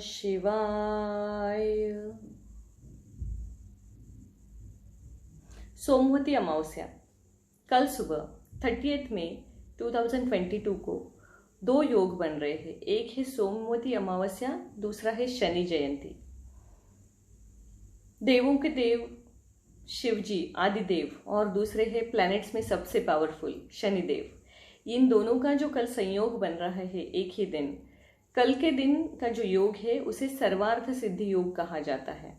शिवाय। सोमवती अमावस्या कल सुबह 30 मई 2022 को दो योग बन रहे हैं। एक है सोमवती अमावस्या, दूसरा है शनि जयंती। देवों के देव शिवजी आदिदेव और दूसरे है प्लैनेट्स में सबसे पावरफुल शनिदेव। इन दोनों का जो कल संयोग बन रहा है एक ही दिन, कल के दिन का जो योग है उसे सर्वार्थ सिद्धि योग कहा जाता है।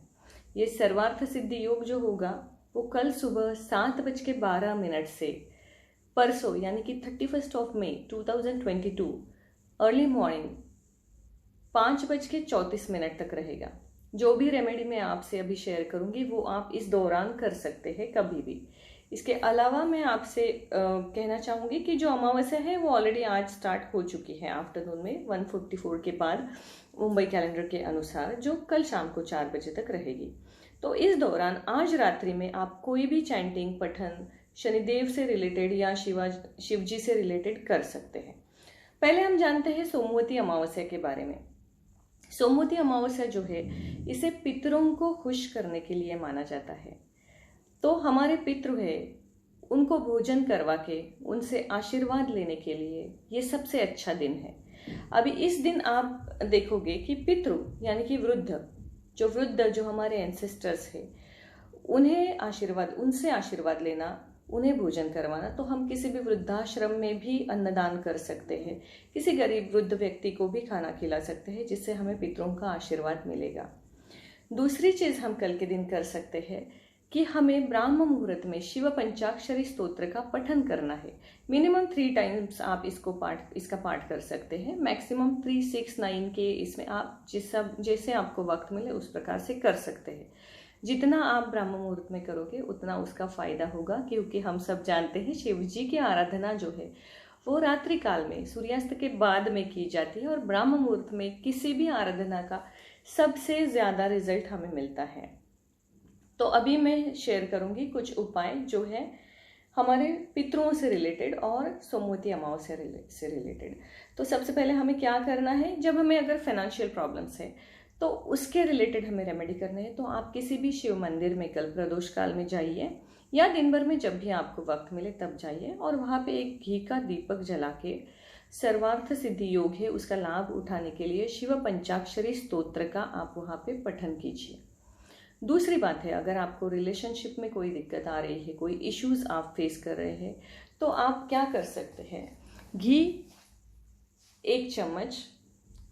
ये सर्वार्थ सिद्धि योग जो होगा वो कल सुबह 7:12 से परसों यानी कि 31 मई 2022 अर्ली मॉर्निंग 5:34 तक रहेगा। जो भी रेमेडी मैं आपसे अभी शेयर करूंगी वो आप इस दौरान कर सकते हैं कभी भी। इसके अलावा मैं आपसे कहना चाहूंगी कि जो अमावस्या है वो ऑलरेडी आज स्टार्ट हो चुकी है आफ्टरनून में 1:44 के बाद मुंबई कैलेंडर के अनुसार, जो कल शाम को 4 बजे तक रहेगी। तो इस दौरान आज रात्रि में आप कोई भी चैंटिंग पठन शनिदेव से रिलेटेड या शिवजी से रिलेटेड कर सकते हैं। पहले हम जानते हैं सोमवती अमावस्या के बारे में। सोमवती अमावस्या जो है इसे पितरों को खुश करने के लिए माना जाता है। तो हमारे पितृ है उनको भोजन करवा के उनसे आशीर्वाद लेने के लिए ये सबसे अच्छा दिन है। अभी इस दिन आप देखोगे कि पितृ यानी कि वृद्ध जो हमारे एंसेस्टर्स है उनसे आशीर्वाद लेना, उन्हें भोजन करवाना। तो हम किसी भी वृद्धाश्रम में भी अन्नदान कर सकते हैं, किसी गरीब वृद्ध व्यक्ति को भी खाना खिला सकते हैं जिससे हमें पितरों का आशीर्वाद मिलेगा। दूसरी चीज हम कल के दिन कर सकते हैं कि हमें ब्राह्म मुहूर्त में शिव पंचाक्षरी स्तोत्र का पठन करना है। मिनिमम 3 टाइम्स आप इसका पाठ कर सकते हैं। मैक्सिमम 3, 6, 9 के इसमें आप जैसे आपको वक्त मिले उस प्रकार से कर सकते हैं। जितना आप ब्राह्म मुहूर्त में करोगे उतना उसका फायदा होगा, क्योंकि हम सब जानते हैं शिव जी की आराधना जो है वो रात्रि काल में सूर्यास्त के बाद में की जाती है और ब्राह्म मुहूर्त में किसी भी आराधना का सबसे ज्यादा रिजल्ट हमें मिलता है। तो अभी मैं शेयर करूंगी कुछ उपाय जो है हमारे पितरों से रिलेटेड और सोमवती अमावस्या से रिलेटेड। तो सबसे पहले हमें क्या करना है, जब हमें अगर फाइनेंशियल प्रॉब्लम्स है तो उसके रिलेटेड हमें रेमेडी करने हैं। तो आप किसी भी शिव मंदिर में कल प्रदोष काल में जाइए या दिन भर में जब भी आपको वक्त मिले तब जाइए और वहाँ पे एक घी का दीपक जला के सर्वार्थ सिद्धि योग है उसका लाभ उठाने के लिए शिव पंचाक्षरी स्तोत्र का आप वहाँ पे पठन कीजिए। दूसरी बात है, अगर आपको रिलेशनशिप में कोई दिक्कत आ रही है, कोई इश्यूज आप फेस कर रहे हैं, तो आप क्या कर सकते हैं, घी 1 चम्मच,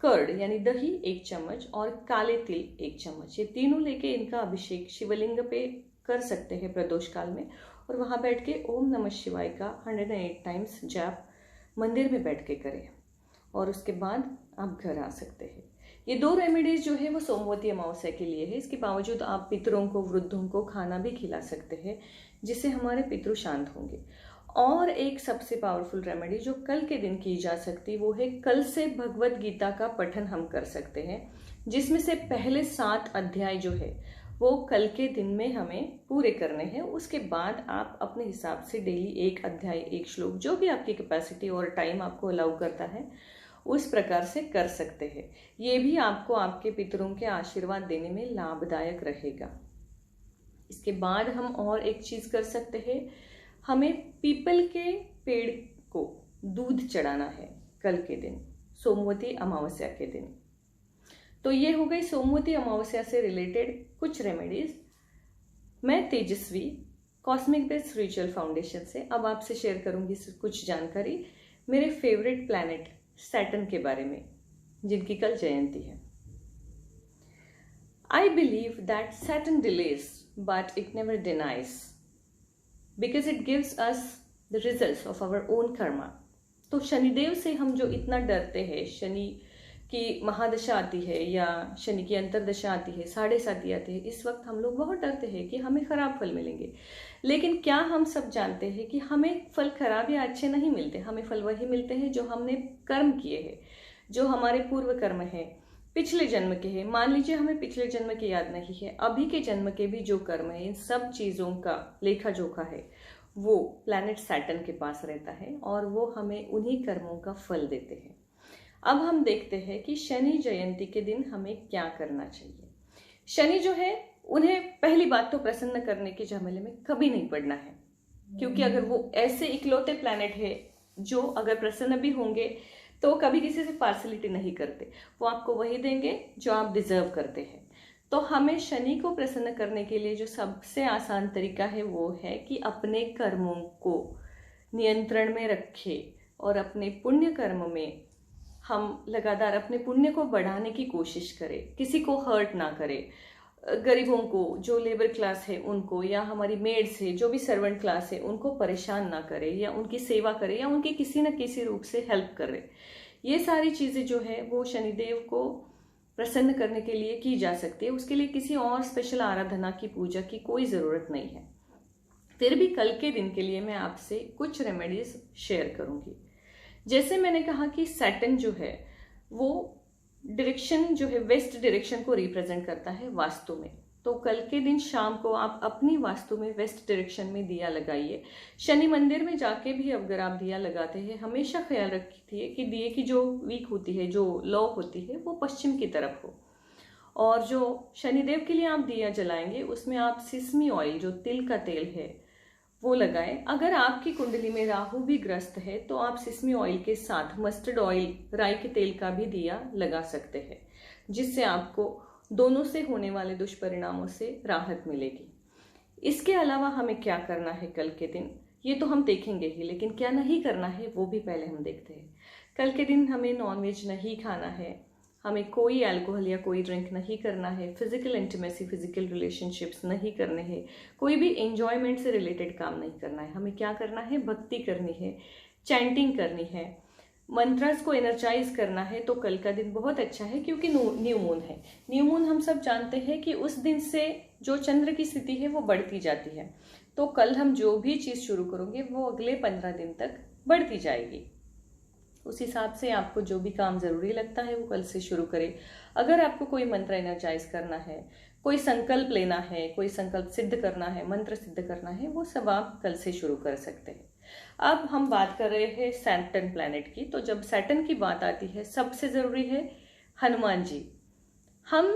कर्ड यानी दही 1 चम्मच और काले तिल 1 चम्मच, ये तीनों लेके इनका अभिषेक शिवलिंग पे कर सकते हैं प्रदोष काल में। और वहां बैठ के ओम नमः शिवाय का 108 टाइम्स जाप मंदिर में बैठ के करें और उसके बाद आप घर आ सकते हैं। ये 2 रेमेडीज जो है वो सोमवती अमावस्या के लिए है। इसके बावजूद आप पितरों को, वृद्धों को खाना भी खिला सकते हैं जिससे हमारे पितृ शांत होंगे। और एक सबसे पावरफुल रेमेडी जो कल के दिन की जा सकती वो है, कल से भगवत गीता का पठन हम कर सकते हैं, जिसमें से पहले 7 अध्याय जो है वो कल के दिन में हमें पूरे करने हैं। उसके बाद आप अपने हिसाब से डेली 1 अध्याय, 1 श्लोक, जो भी आपकी कैपेसिटी और टाइम आपको अलाउ करता है उस प्रकार से कर सकते हैं। ये भी आपको आपके पितरों के आशीर्वाद देने में लाभदायक रहेगा। इसके बाद हम और एक चीज कर सकते हैं, हमें पीपल के पेड़ को दूध चढ़ाना है कल के दिन, सोमवती अमावस्या के दिन। तो ये हो गई सोमवती अमावस्या से रिलेटेड कुछ रेमेडीज। मैं तेजस्वी कॉस्मिक बेस स्पिरिचुअल फाउंडेशन से अब आपसे शेयर करूंगी कुछ जानकारी मेरे फेवरेट प्लैनेट सैटर्न के बारे में, जिनकी कल जयंती है। I believe that Saturn delays, but it never denies, because it gives us the results of our own karma. तो शनिदेव से हम जो इतना डरते हैं, शनि की महादशा आती है या शनि की अंतरदशा आती है, 7.5 आती है, इस वक्त हम लोग बहुत डरते हैं कि हमें खराब फल मिलेंगे। लेकिन क्या हम सब जानते हैं कि हमें फल खराब या अच्छे नहीं मिलते, हमें फल वही मिलते हैं जो हमने कर्म किए हैं, जो हमारे पूर्व कर्म है, पिछले जन्म के हैं। मान लीजिए हमें पिछले जन्म की याद नहीं है, अभी के जन्म के भी जो कर्म है, इन सब चीजों का लेखा जोखा है वो प्लैनेट सैटर्न के पास रहता है और वो हमें उन्हीं कर्मों का फल देते हैं। अब हम देखते हैं कि शनि जयंती के दिन हमें क्या करना चाहिए। शनि जो है, उन्हें पहली बात तो प्रसन्न करने के झमेले में कभी नहीं पड़ना है, क्योंकि अगर वो ऐसे इकलौते प्लैनेट है जो अगर प्रसन्न भी होंगे तो कभी किसी से पार्सलिटी नहीं करते, वो आपको वही देंगे जो आप डिजर्व करते हैं। तो हमें शनि को प्रसन्न करने के लिए जो सबसे आसान तरीका है वो है कि अपने कर्मों को नियंत्रण में रखें और अपने पुण्य कर्म में हम लगातार अपने पुण्य को बढ़ाने की कोशिश करें, किसी को हर्ट ना करें, गरीबों को, जो लेबर क्लास है उनको, या हमारी मेड्स है, जो भी सर्वेंट क्लास है उनको परेशान ना करे, या उनकी सेवा करे, या उनकी किसी न किसी रूप से हेल्प करे। ये सारी चीज़ें जो है वो शनिदेव को प्रसन्न करने के लिए की जा सकती है। उसके लिए किसी और स्पेशल आराधना की, पूजा की कोई ज़रूरत नहीं है। फिर भी कल के दिन के लिए मैं आपसे कुछ रेमेडीज शेयर करूंगी। जैसे मैंने कहा कि सैटर्न जो है वो डायरेक्शन जो है वेस्ट डायरेक्शन को रिप्रेजेंट करता है वास्तु में। तो कल के दिन शाम को आप अपनी वास्तु में वेस्ट डायरेक्शन में दिया लगाइए। शनि मंदिर में जाके भी अगर आप दिया लगाते हैं, हमेशा ख्याल रखिए कि दिए की जो वीक होती है, जो लौ होती है, वो पश्चिम की तरफ हो। और जो शनिदेव के लिए आप दिया जलाएंगे उसमें आप सिसमी ऑयल, जो तिल का तेल है, वो लगाएं। अगर आपकी कुंडली में राहु भी ग्रस्त है तो आप सिसमी ऑयल के साथ मस्टर्ड ऑयल, राई के तेल का भी दिया लगा सकते हैं, जिससे आपको दोनों से होने वाले दुष्परिणामों से राहत मिलेगी। इसके अलावा हमें क्या करना है कल के दिन, ये तो हम देखेंगे ही, लेकिन क्या नहीं करना है वो भी पहले हम देखते हैं। कल के दिन हमें नॉनवेज नहीं खाना है, हमें कोई अल्कोहल या कोई ड्रिंक नहीं करना है, फिजिकल इंटीमेसी, फिजिकल रिलेशनशिप्स नहीं करने हैं, कोई भी एंजॉयमेंट से रिलेटेड काम नहीं करना है। हमें क्या करना है, भक्ति करनी है, चैंटिंग करनी है, मंत्रस को एनर्जाइज करना है। तो कल का दिन बहुत अच्छा है क्योंकि न्यू मून है। न्यू मून हम सब जानते हैं कि उस दिन से जो चंद्र की स्थिति है वो बढ़ती जाती है। तो कल हम जो भी चीज़ शुरू करेंगे वो अगले 15 दिन तक बढ़ती जाएगी। उस हिसाब से आपको जो भी काम ज़रूरी लगता है वो कल से शुरू करें। अगर आपको कोई मंत्र एनर्जाइज करना है, कोई संकल्प लेना है, कोई संकल्प सिद्ध करना है, मंत्र सिद्ध करना है, वो सब आप कल से शुरू कर सकते हैं। अब हम बात कर रहे हैं सैटर्न प्लैनेट की। तो जब सैटर्न की बात आती है, सबसे ज़रूरी है हनुमान जी। हम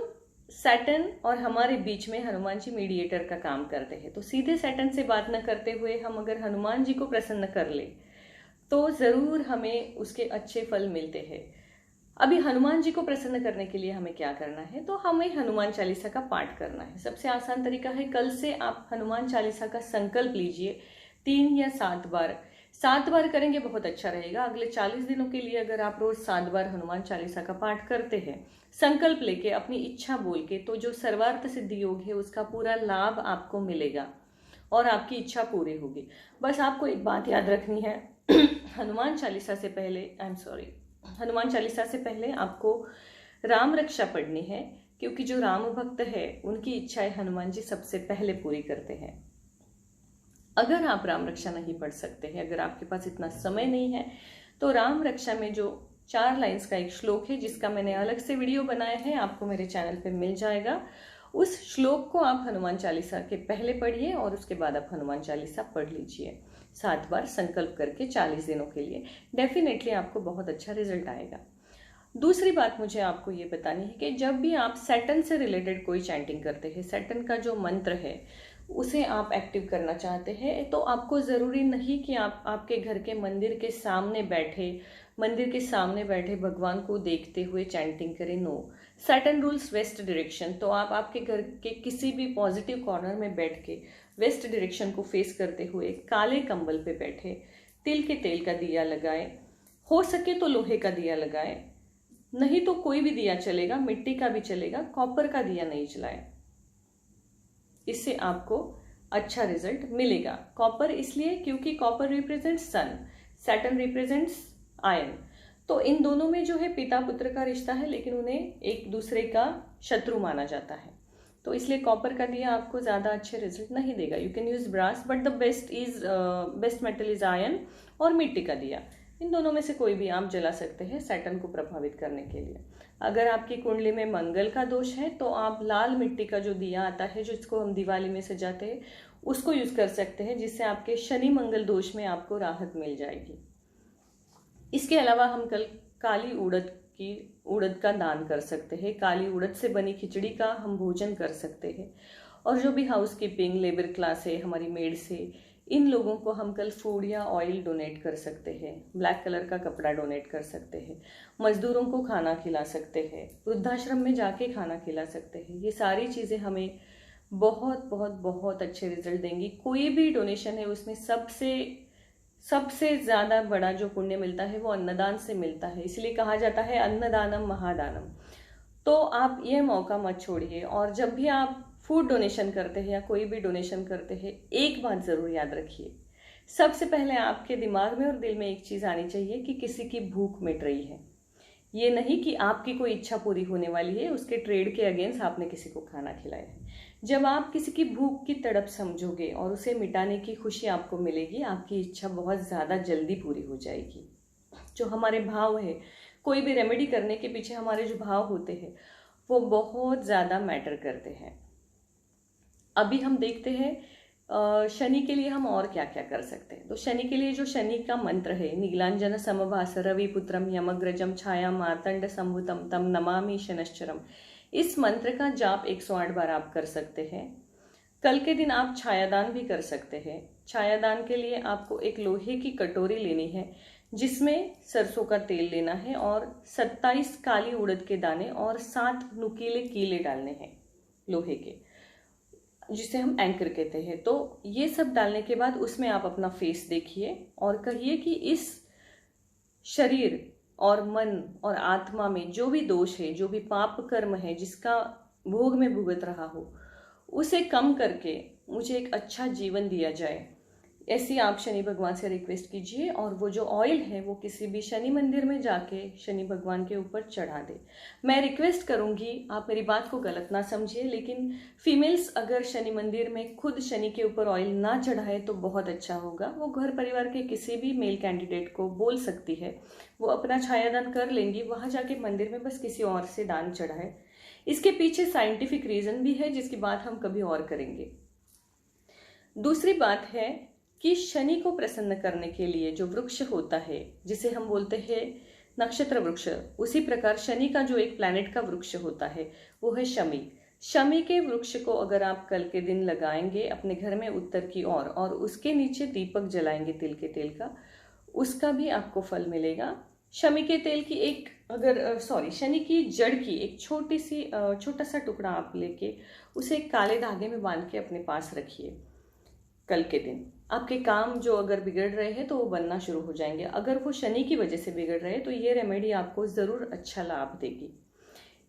सैटर्न और हमारे बीच में हनुमान जी मीडिएटर का काम करते हैं। तो सीधे सैटर्न से बात न करते हुए हम अगर हनुमान जी को प्रसन्न कर ले तो ज़रूर हमें उसके अच्छे फल मिलते हैं। अभी हनुमान जी को प्रसन्न करने के लिए हमें क्या करना है, तो हमें हनुमान चालीसा का पाठ करना है। सबसे आसान तरीका है, कल से आप हनुमान चालीसा का संकल्प लीजिए 3 या 7 बार। 7 बार करेंगे बहुत अच्छा रहेगा। अगले 40 दिनों के लिए अगर आप रोज 7 बार हनुमान चालीसा का पाठ करते हैं, संकल्प लेके, अपनी इच्छा बोल के, तो जो सर्वार्थ सिद्धि योग है उसका पूरा लाभ आपको मिलेगा और आपकी इच्छा पूरी होगी। बस आपको एक बात याद रखनी है, हनुमान चालीसा से पहले आपको राम रक्षा पढ़नी है, क्योंकि जो राम भक्त है उनकी इच्छाएं हनुमान जी सबसे पहले पूरी करते हैं। अगर आप राम रक्षा नहीं पढ़ सकते हैं, अगर आपके पास इतना समय नहीं है, तो राम रक्षा में जो 4 लाइन्स का एक श्लोक है जिसका मैंने अलग से वीडियो बनाया है, आपको मेरे चैनल पे मिल जाएगा। उस श्लोक को आप हनुमान चालीसा के पहले पढ़िए और उसके बाद आप हनुमान चालीसा पढ़ लीजिए 7 बार संकल्प करके 40 दिनों के लिए। डेफिनेटली आपको बहुत अच्छा रिजल्ट आएगा। दूसरी बात मुझे आपको ये बतानी है कि जब भी आप सैटर्न से रिलेटेड कोई चैंटिंग करते हैं, सैटर्न का जो मंत्र है उसे आप एक्टिव करना चाहते हैं, तो आपको ज़रूरी नहीं कि आप आपके घर के मंदिर के सामने बैठे भगवान को देखते हुए चैंटिंग करें। No, Saturn rules west direction. तो आप आपके घर के किसी भी पॉजिटिव कॉर्नर में बैठ के वेस्ट डायरेक्शन को फेस करते हुए काले कंबल पे बैठे तिल के तेल का दिया लगाएं। हो सके तो लोहे का दिया लगाएं, नहीं तो कोई भी दिया चलेगा, मिट्टी का भी चलेगा, कॉपर का दिया नहीं जलाएं। इससे आपको अच्छा रिजल्ट मिलेगा। कॉपर इसलिए क्योंकि कॉपर रिप्रेजेंट्स सन, सैटर्न रिप्रेजेंट्स आयन। तो इन दोनों में जो है पिता पुत्र का रिश्ता है, लेकिन उन्हें एक दूसरे का शत्रु माना जाता है। तो इसलिए कॉपर का दिया आपको ज़्यादा अच्छे रिजल्ट नहीं देगा। You can use brass, but the best metal is iron और मिट्टी का दिया। इन दोनों में से कोई भी आप जला सकते हैं सैटर्न को प्रभावित करने के लिए। अगर आपकी कुंडली में मंगल का दोष है तो आप लाल मिट्टी का जो दिया आता है, जिसको हम दिवाली में सजाते हैं, उसको यूज कर सकते हैं, जिससे आपके शनि मंगल दोष में आपको राहत मिल जाएगी। इसके अलावा हम काली उड़द का दान कर सकते हैं। काली उड़द से बनी खिचड़ी का हम भोजन कर सकते हैं। और जो भी हाउस कीपिंग लेबर क्लास है, हमारी मेड से, इन लोगों को हम कल फूड या ऑयल डोनेट कर सकते हैं। ब्लैक कलर का कपड़ा डोनेट कर सकते हैं। मजदूरों को खाना खिला सकते हैं। वृद्धाश्रम में जाके खाना खिला सकते हैं। ये सारी चीज़ें हमें बहुत बहुत बहुत अच्छे रिजल्ट देंगी। कोई भी डोनेशन है उसमें सबसे ज़्यादा बड़ा जो पुण्य मिलता है वो अन्नदान से मिलता है। इसलिए कहा जाता है अन्नदानम महादानम। तो आप ये मौका मत छोड़िए। और जब भी आप फूड डोनेशन करते हैं या कोई भी डोनेशन करते हैं, एक बात ज़रूर याद रखिए, सबसे पहले आपके दिमाग में और दिल में एक चीज़ आनी चाहिए कि किसी की भूख मिट रही है। ये नहीं कि आपकी कोई इच्छा पूरी होने वाली है, उसके ट्रेड के अगेंस्ट आपने किसी को खाना खिलाया है। जब आप किसी की भूख की तड़प समझोगे और उसे मिटाने की खुशी आपको मिलेगी, आपकी इच्छा बहुत ज़्यादा जल्दी पूरी हो जाएगी। जो हमारे भाव है, कोई भी रेमेडी करने के पीछे हमारे जो भाव होते हैं वो बहुत ज़्यादा मैटर करते हैं। अभी हम देखते हैं शनि के लिए हम और क्या क्या कर सकते हैं। तो शनि के लिए जो शनि का मंत्र है, नीलांजन समभास रविपुत्रम यमग्रजम छाया मार्तंड संभुतम तम नमामि शनश्चरम, इस मंत्र का जाप 108 बार आप कर सकते हैं। कल के दिन आप छायादान भी कर सकते हैं। छायादान के लिए आपको एक लोहे की कटोरी लेनी है जिसमें सरसों का तेल लेना है और 27 काली उड़द के दाने और 7 नुकीले कीले डालने हैं लोहे के, जिसे हम एंकर कहते हैं। तो ये सब डालने के बाद उसमें आप अपना फेस देखिए और कहिए कि इस शरीर और मन और आत्मा में जो भी दोष है, जो भी पाप कर्म है, जिसका भोग में भुगत रहा हो, उसे कम करके मुझे एक अच्छा जीवन दिया जाए। ऐसी आप शनि भगवान से रिक्वेस्ट कीजिए और वो जो ऑयल है वो किसी भी शनि मंदिर में जाके शनि भगवान के ऊपर चढ़ा दे। मैं रिक्वेस्ट करूंगी, आप मेरी बात को गलत ना समझिए, लेकिन फीमेल्स अगर शनि मंदिर में खुद शनि के ऊपर ऑयल ना चढ़ाए तो बहुत अच्छा होगा। वो घर परिवार के किसी भी मेल कैंडिडेट को बोल सकती है, वो अपना छायादान कर लेंगी, वहां जाके मंदिर में बस किसी और से दान चढ़ाए। इसके पीछे साइंटिफिक रीजन भी है जिसकी बात हम कभी और करेंगे। दूसरी बात है कि शनि को प्रसन्न करने के लिए जो वृक्ष होता है, जिसे हम बोलते हैं नक्षत्र वृक्ष, उसी प्रकार शनि का जो एक प्लैनेट का वृक्ष होता है वो है शमी। शमी के वृक्ष को अगर आप कल के दिन लगाएंगे अपने घर में उत्तर की ओर और उसके नीचे दीपक जलाएंगे तिल के तेल का, उसका भी आपको फल मिलेगा। शमी के तेल की शनि की जड़ की एक छोटा सा टुकड़ा आप लेके उसे एक काले धागे में बांध के अपने पास रखिए। कल के दिन आपके काम जो अगर बिगड़ रहे हैं तो वो बनना शुरू हो जाएंगे। अगर वो शनि की वजह से बिगड़ रहे हैं तो ये रेमेडी आपको ज़रूर अच्छा लाभ देगी।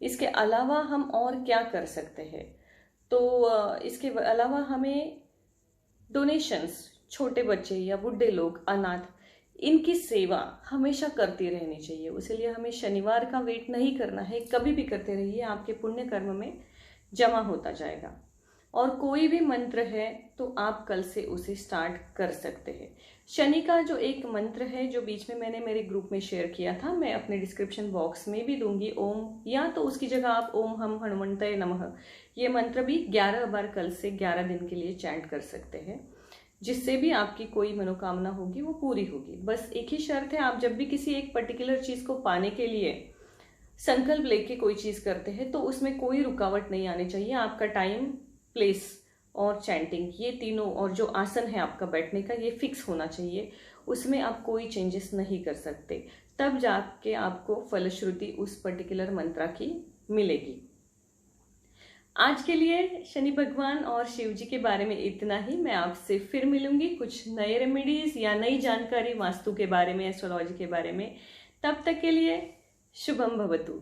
इसके अलावा हम और क्या कर सकते हैं? तो इसके अलावा हमें डोनेशंस, छोटे बच्चे या बूढ़े लोग, अनाथ, इनकी सेवा हमेशा करती रहनी चाहिए। इसलिए हमें शनिवार का वेट नहीं करना है, कभी भी करते रहिए, आपके पुण्य कर्म में जमा होता जाएगा। और कोई भी मंत्र है तो आप कल से उसे स्टार्ट कर सकते हैं। शनि का जो एक मंत्र है जो बीच में मैंने मेरे ग्रुप में शेयर किया था, मैं अपने डिस्क्रिप्शन बॉक्स में भी दूंगी, ओम, या तो उसकी जगह आप ओम हम हनुमंतये नमः, ये मंत्र भी 11 बार कल से 11 दिन के लिए चैंट कर सकते हैं, जिससे भी आपकी कोई मनोकामना होगी वो पूरी होगी। बस एक ही शर्त है, आप जब भी किसी एक पर्टिकुलर चीज़ को पाने के लिए संकल्प लेके कोई चीज़ करते हैं तो उसमें कोई रुकावट नहीं आनी चाहिए। आपका टाइम, प्लेस और चैंटिंग, ये तीनों, और जो आसन है आपका बैठने का, ये फिक्स होना चाहिए। उसमें आप कोई चेंजेस नहीं कर सकते, तब जाके आपको फलश्रुति उस पर्टिकुलर मंत्र की मिलेगी। आज के लिए शनि भगवान और शिव जी के बारे में इतना ही। मैं आपसे फिर मिलूंगी कुछ नए रेमेडीज या नई जानकारी वास्तु के बारे में, एस्ट्रोलॉजी के बारे में। तब तक के लिए शुभम भवतु।